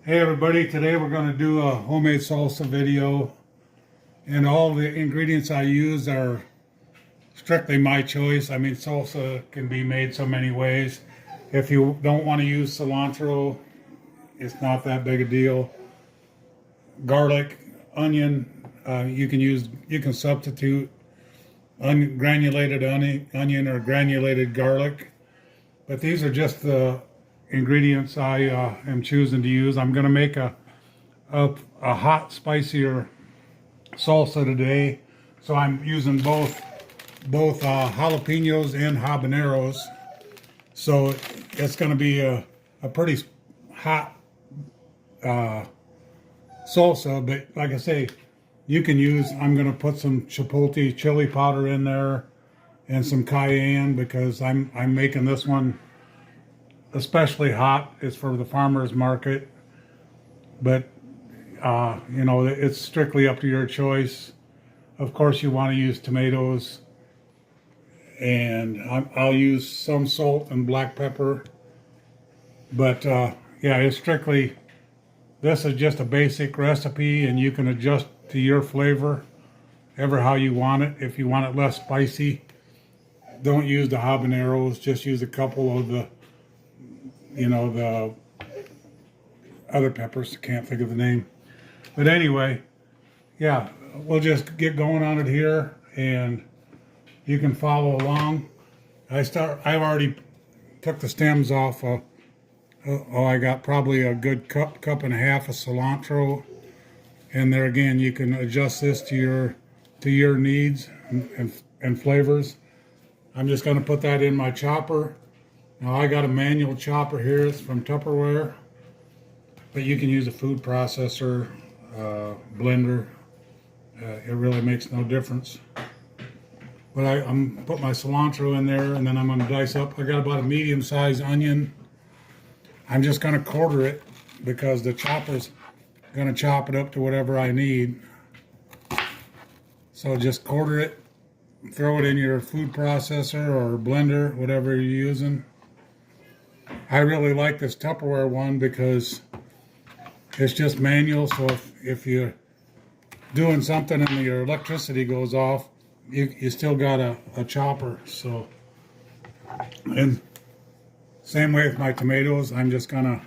Hey everybody, today we're going to do a homemade salsa video, and all the ingredients I use are strictly my choice. I mean, salsa can be made so many ways. If you don't want to use cilantro, it's not that big a deal. Garlic, onion, you can substitute granulated onion or granulated garlic, but these are just the ingredients I am choosing to use. I'm going to make a hot, spicier salsa today, so I'm using both jalapenos and habaneros. So it's going to be a pretty hot salsa. But like I say, you can use. I'm going to put some chipotle chili powder in there and some cayenne because I'm making this one especially hot. It's for the farmers market, but you know, it's strictly up to your choice. Of course, you want to use tomatoes, and I'll use some salt and black pepper, but yeah, it's strictly, this is just a basic recipe, and you can adjust to your flavor ever how you want it. If you want it less spicy, don't use the habaneros, just use a couple of the the other peppers. I can't think of the name. But anyway, yeah, we'll just get going on it here, and you can follow along. I've already took the stems off. I got probably a good cup and a half of cilantro. And there again, you can adjust this to your needs and flavors. I'm just going to put that in my chopper. Now I got a manual chopper here. It's from Tupperware, but you can use a food processor, blender. It really makes no difference. But I'm put my cilantro in there, and then I'm going to dice up. I got about a medium-sized onion. I'm just going to quarter it because the chopper's going to chop it up to whatever I need. So just quarter it, throw it in your food processor or blender, whatever you're using. I really like this Tupperware one because it's just manual, so if you're doing something and your electricity goes off, you still got a chopper. So, and same way with my tomatoes, I'm just gonna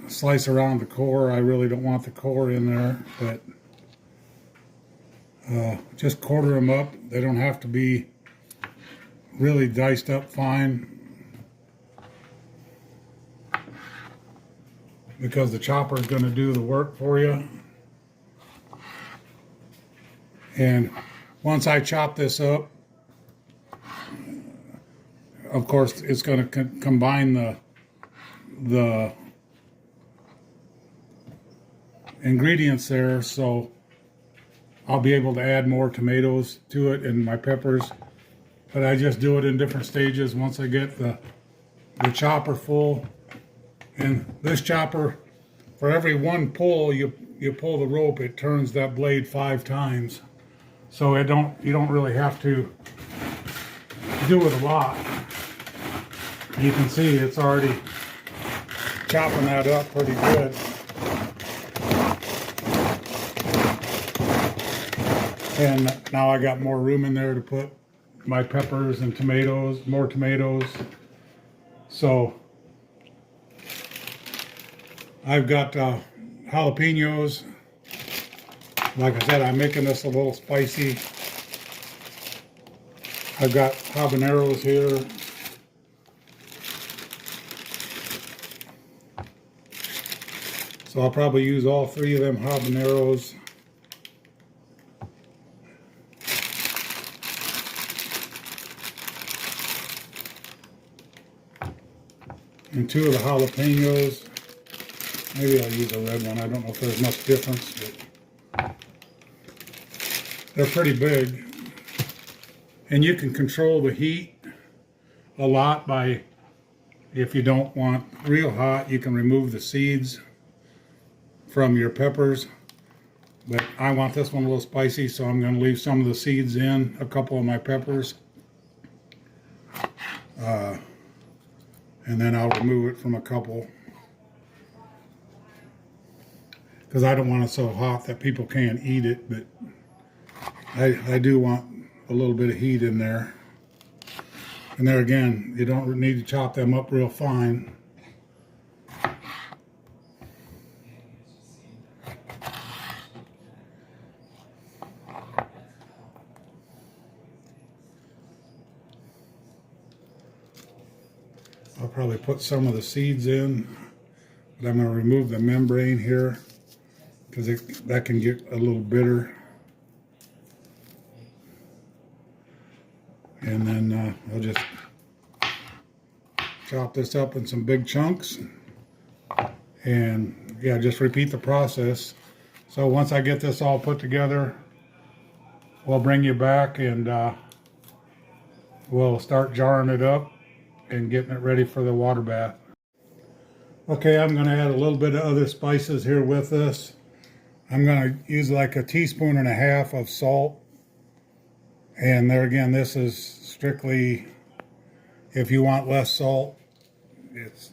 slice around the core. I really don't want the core in there, but just quarter them up. They don't have to be really diced up fine, because the chopper is going to do the work for you. And once I chop this up, of course, it's going to combine the ingredients there, so I'll be able to add more tomatoes to it and my peppers. But I just do it in different stages once I get the chopper full. And this chopper, for every one pull you pull the rope, it turns that blade 5 times. So you don't really have to do it a lot. You can see it's already chopping that up pretty good. And now I got more room in there to put my peppers and tomatoes, more tomatoes. So I've got jalapenos. Like I said, I'm making this a little spicy. I've got habaneros here. So I'll probably use all 3 of them habaneros. And 2 of the jalapenos. Maybe I'll use a red one. I don't know if there's much difference, but they're pretty big. And you can control the heat a lot by, if you don't want real hot, you can remove the seeds from your peppers. But I want this one a little spicy, so I'm going to leave some of the seeds in a couple of my peppers. And then I'll remove it from a couple. because I don't want it so hot that people can't eat it, but I do want a little bit of heat in there. And there again, you don't need to chop them up real fine. I'll probably put some of the seeds in, but I'm going to remove the membrane here because that can get a little bitter. And then I'll just chop this up in some big chunks. And yeah, just repeat the process. So once I get this all put together, we'll bring you back and we'll start jarring it up and getting it ready for the water bath. Okay, I'm going to add a little bit of other spices here with this. I'm going to use like 1.5 teaspoons of salt. And there again, this is strictly if you want less salt, it's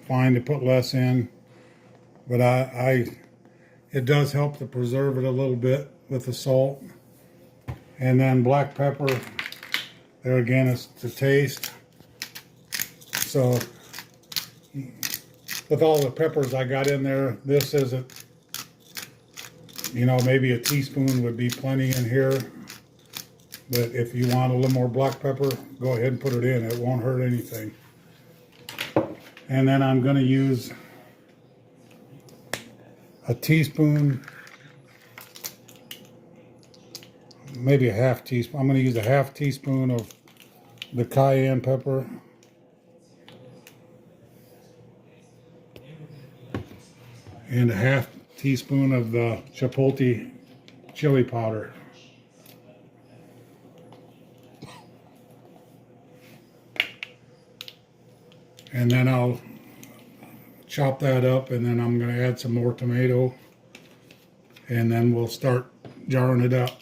fine to put less in. But it does help to preserve it a little bit with the salt. And then black pepper, there again is to taste. So with all the peppers I got in there, this isn't, you know, maybe 1 teaspoon would be plenty in here. But if you want a little more black pepper, go ahead and put it in. It won't hurt anything. And then I'm going to use 1 teaspoon, maybe 1/2 teaspoon. I'm going to use 1/2 teaspoon of the cayenne pepper. And 1/2 teaspoon of the chipotle chili powder. And then I'll chop that up, and then I'm going to add some more tomato, and then we'll start jarring it up.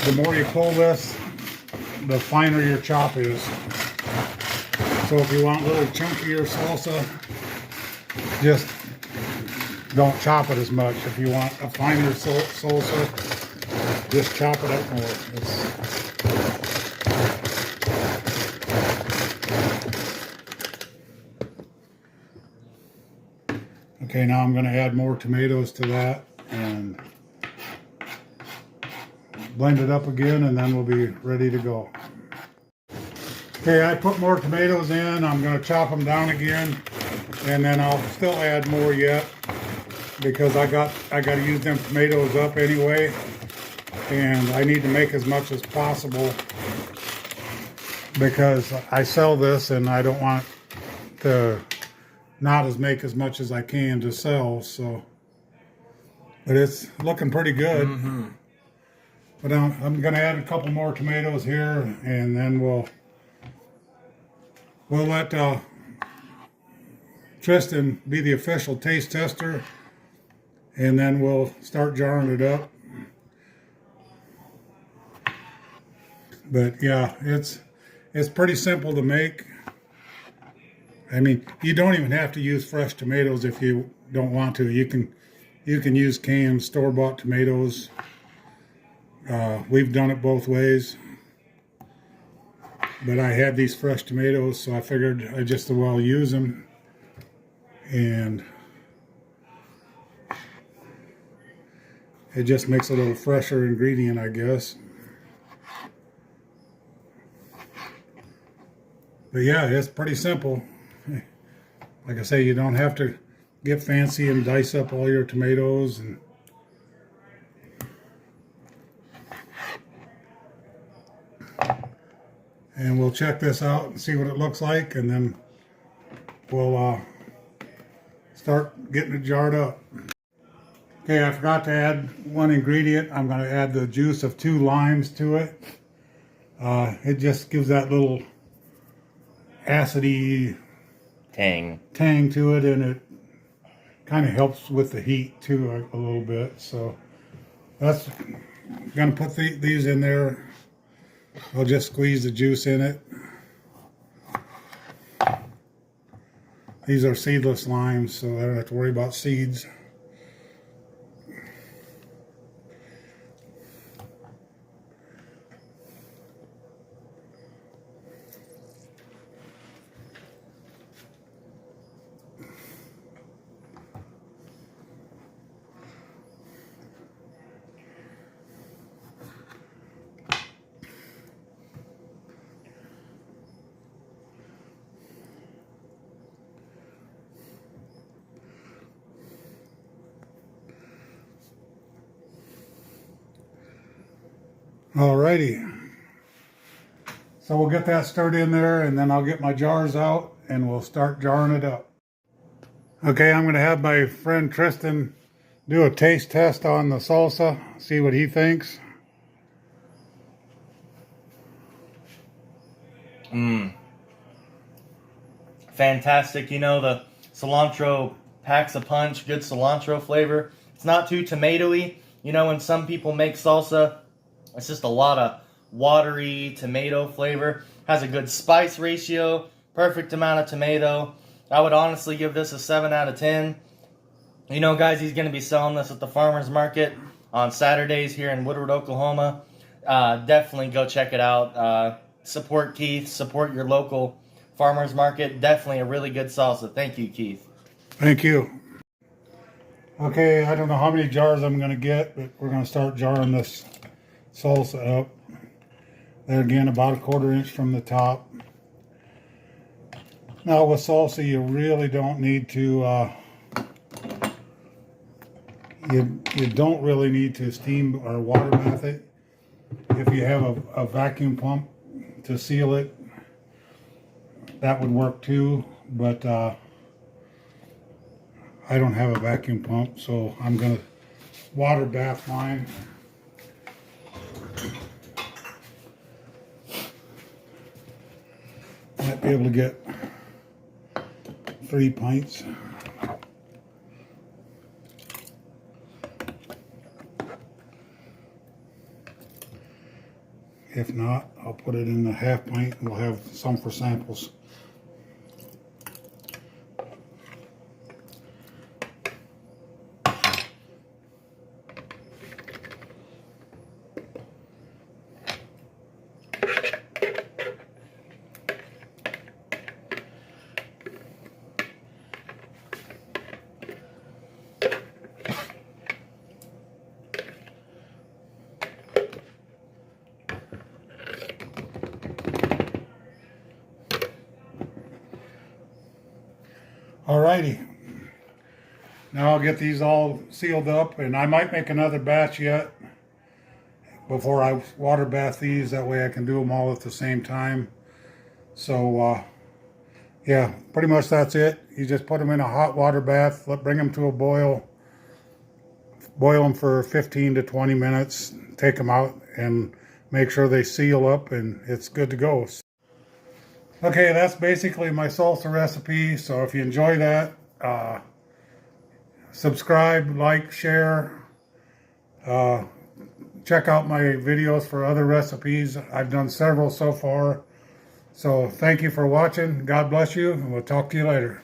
The more you pull this, the finer your chop is. So if you want a little chunkier salsa, just don't chop it as much. If you want a finer salsa, just chop it up more. Okay, now I'm going to add more tomatoes to that and blend it up again, and then we'll be ready to go. Okay, I put more tomatoes in. I'm going to chop them down again, and then I'll still add more yet because I got to use them tomatoes up anyway, and I need to make as much as possible because I sell this and I don't want to not make as much as I can to sell. So, but it's looking pretty good. Mm-hmm. But I'm going to add a couple more tomatoes here, and then we'll let Tristan be the official taste tester, and then we'll start jarring it up. But yeah, it's pretty simple to make. I mean, you don't even have to use fresh tomatoes if you don't want to. You can use canned store-bought tomatoes. We've done it both ways, but I had these fresh tomatoes, so I figured I just as well use them. And it just makes a little fresher ingredient, I guess. But yeah, it's pretty simple. Like I say, you don't have to get fancy and dice up all your tomatoes. And we'll check this out and see what it looks like, and then we'll start getting it jarred up. Okay, I forgot to add one ingredient. I'm going to add the juice of 2 limes to it. It just gives that little acidy Tang. to it, and it kind of helps with the heat too a little bit. So that's gonna put these in there. I'll just squeeze the juice in it. These are seedless limes, so I don't have to worry about seeds. Alrighty, so we'll get that stirred in there, and then I'll get my jars out and we'll start jarring it up. Okay, I'm going to have my friend Tristan do a taste test on the salsa, see what he thinks. Fantastic. You know, the cilantro packs a punch, good cilantro flavor. It's not too tomatoey. You know, when some people make salsa, it's just a lot of watery tomato flavor. Has a good spice ratio, perfect amount of tomato. I would honestly give this a 7 out of 10. You know, guys, he's going to be selling this at the farmer's market on Saturdays here in Woodward, Oklahoma. Definitely go check it out. Support Keith, support your local farmer's market. Definitely a really good salsa. Thank you, Keith. Thank you. Okay, I don't know how many jars I'm going to get, but we're going to start jarring this salsa up. There again, about a 1/4 inch from the top. Now with salsa, you really don't need to you don't really need to steam or water bath it. If you have a vacuum pump to seal it, that would work too, but I don't have a vacuum pump, so I'm gonna water bath mine. Might be able to get 3 pints. If not, I'll put it in the 1/2 pint and we'll have some for samples. Alrighty, now I'll get these all sealed up, and I might make another batch yet before I water bath these. That way I can do them all at the same time. So yeah, pretty much that's it. You just put them in a hot water bath, bring them to a boil them for 15 to 20 minutes, take them out and make sure they seal up, and it's good to go. Okay, that's basically my salsa recipe. So if you enjoy that, subscribe, like, share. Check out my videos for other recipes. I've done several so far. So thank you for watching. God bless you, and we'll talk to you later.